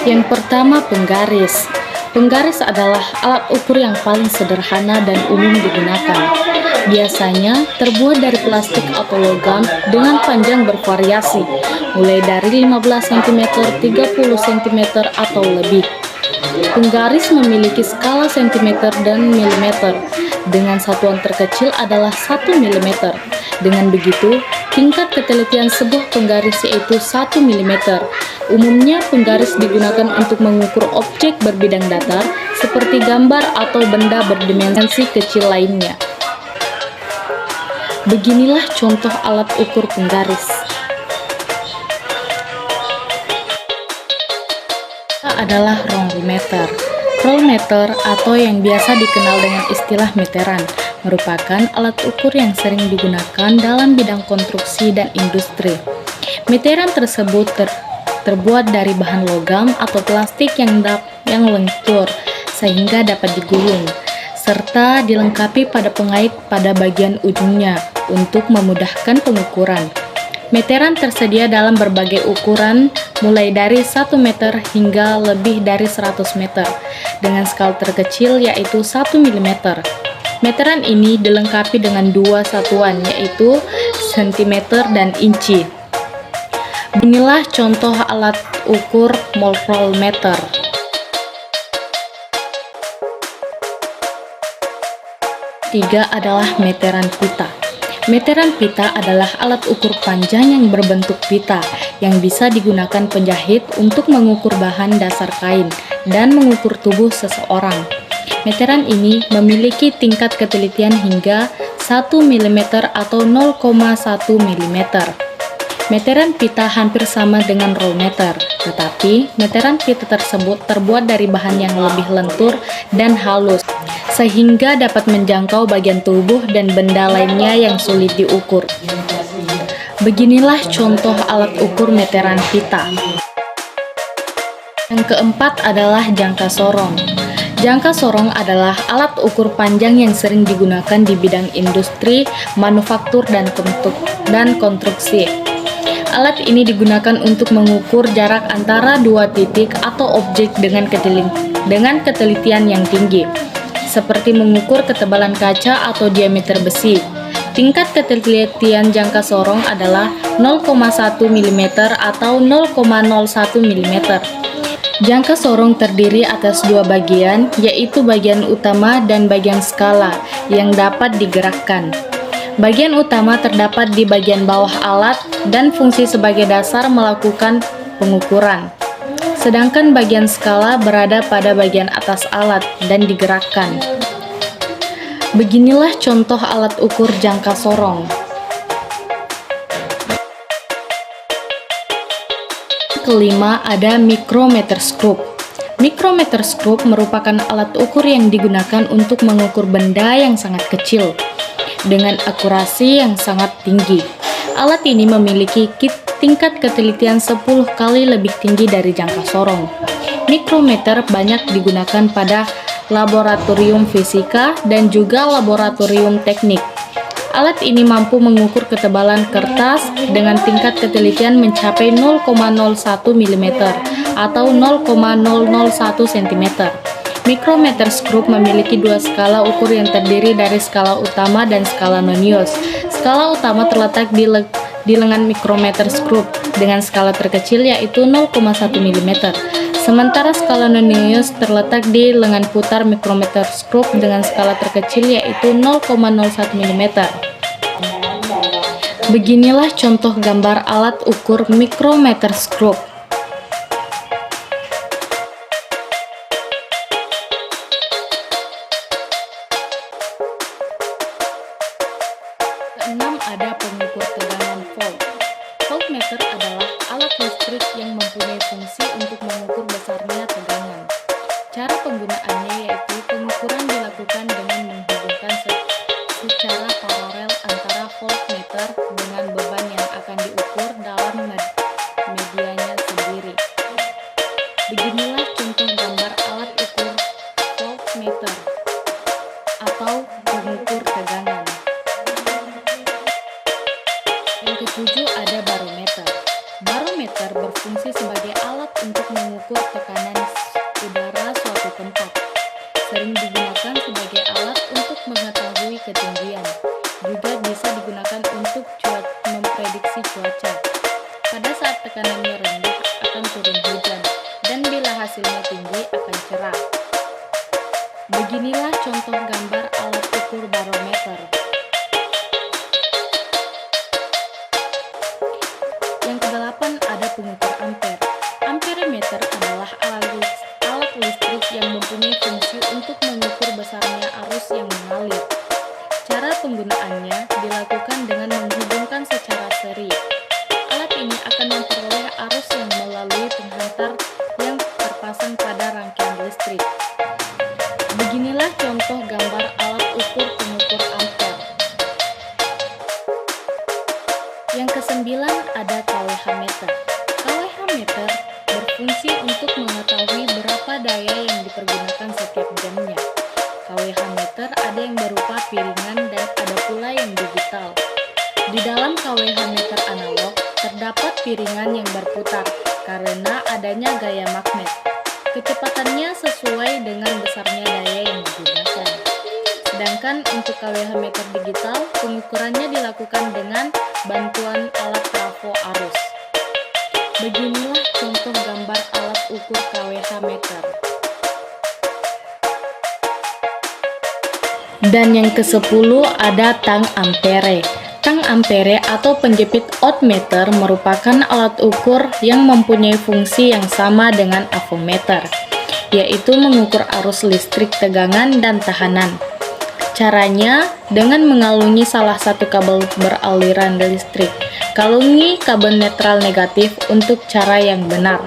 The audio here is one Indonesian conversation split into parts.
Yang pertama, penggaris. Penggaris adalah alat ukur yang paling sederhana dan umum digunakan. Biasanya terbuat dari plastik atau logam dengan panjang bervariasi, mulai dari 15 cm, 30 cm, atau lebih. Penggaris memiliki skala cm dan mm, dengan satuan terkecil adalah 1 mm. Dengan begitu, tingkat ketelitian sebuah penggaris yaitu 1 mm. Umumnya, penggaris digunakan untuk mengukur objek berbidang datar, seperti gambar atau benda berdimensi kecil lainnya. Beginilah contoh alat ukur penggaris. Adalah rolmeter. Rolmeter atau yang biasa dikenal dengan istilah meteran merupakan alat ukur yang sering digunakan dalam bidang konstruksi dan industri. Meteran tersebut terbuat dari bahan logam atau plastik yang lentur sehingga dapat digulung, serta dilengkapi pada pengait pada bagian ujungnya untuk memudahkan pengukuran. Meteran tersedia dalam berbagai ukuran, mulai dari 1 meter hingga lebih dari 100 meter, dengan skala terkecil yaitu 1 mm. Meteran ini dilengkapi dengan dua satuan, yaitu cm dan inci. Inilah contoh alat ukur rolmeter. Tiga adalah meteran pita. Meteran pita adalah alat ukur panjang yang berbentuk pita yang bisa digunakan penjahit untuk mengukur bahan dasar kain dan mengukur tubuh seseorang. Meteran ini memiliki tingkat ketelitian hingga 1 mm atau 0,1 mm. Meteran pita hampir sama dengan rolmeter, tetapi meteran pita tersebut terbuat dari bahan yang lebih lentur dan halus, sehingga dapat menjangkau bagian tubuh dan benda lainnya yang sulit diukur. Beginilah contoh alat ukur meteran pita. Yang keempat adalah jangka sorong. Jangka sorong adalah alat ukur panjang yang sering digunakan di bidang industri, manufaktur, dan konstruksi. Alat ini digunakan untuk mengukur jarak antara dua titik atau objek dengan ketelitian yang tinggi, seperti mengukur ketebalan kaca atau diameter besi. Tingkat ketelitian jangka sorong adalah 0,1 mm atau 0,01 mm. Jangka sorong terdiri atas dua bagian, yaitu bagian utama dan bagian skala yang dapat digerakkan. Bagian utama terdapat di bagian bawah alat dan fungsi sebagai dasar melakukan pengukuran. Sedangkan bagian skala berada pada bagian atas alat dan digerakkan. Beginilah contoh alat ukur jangka sorong. Kelima ada mikrometerskop. Mikrometerskop merupakan alat ukur yang digunakan untuk mengukur benda yang sangat kecil dengan akurasi yang sangat tinggi. Alat ini memiliki tingkat ketelitian 10 kali lebih tinggi dari jangka sorong. Mikrometer banyak digunakan pada laboratorium fisika dan juga laboratorium teknik. Alat ini mampu mengukur ketebalan kertas dengan tingkat ketelitian mencapai 0,01 mm atau 0,001 cm. Mikrometerskop memiliki dua skala ukur yang terdiri dari skala utama dan skala nonius. Skala utama terletak di lengan mikrometerskop dengan skala terkecil yaitu 0,1 mm. Sementara skala nonius terletak di lengan putar mikrometerskop dengan skala terkecil yaitu 0,01 mm. Beginilah contoh gambar alat ukur mikrometerskop. Keenam ada pengukur tegangan volt. Voltmeter adalah alat listrik yang mempunyai fungsi untuk mengukur besarnya tegangan. Cara penggunaannya yaitu pengukuran dilakukan dengan menghubungkan secara paralel antara voltmeter dengan beban yang akan diukur dalam medianya sendiri. Beginilah contoh gambar alat ukur voltmeter atau pengukur tegangan. Yang ketujuh ada barometer. Barometer berfungsi sebagai alat untuk mengukur mengukur tekanan udara suatu tempat. Sering digunakan sebagai alat untuk mengetahui ketinggian. Juga bisa digunakan untuk memprediksi cuaca. Pada saat tekanannya rendah akan turun hujan, dan bila hasilnya tinggi akan cerah. Beginilah contoh gambar alat ukur barometer. Yang kedelapan ada pengukur ampere. Amperemeter adalah alat listrik yang mempunyai fungsi untuk mengukur besarnya arus yang mengalir. Cara penggunaannya dilakukan dengan menghubungkan secara seri. Alat ini akan memperoleh arus yang melalui penghantar yang terpasang pada rangkaian listrik. Beginilah contoh gambar alat ukur pengukur ampere. Yang kesembilan ada kWh meter. kWh meter berfungsi untuk mengetahui berapa daya yang dipergunakan setiap jamnya. kWh meter ada yang berupa piringan dan ada pula yang digital. Di dalam kWh meter analog terdapat piringan yang berputar karena adanya gaya magnet. Kecepatannya sesuai dengan besarnya daya yang digunakan. Sedangkan untuk kWh meter digital, pengukurannya dilakukan dengan bantuan alat trafo arus. Beginilah contoh gambar alat ukur kWh meter. Dan yang ke-10 ada tang ampere. Tang ampere atau penjepit ohm-meter merupakan alat ukur yang mempunyai fungsi yang sama dengan avometer, yaitu mengukur arus listrik tegangan dan tahanan. Caranya dengan mengalungi salah satu kabel beraliran listrik. Kalungi kabel netral negatif untuk cara yang benar.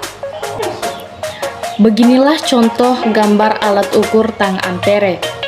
Beginilah contoh gambar alat ukur tang ampere.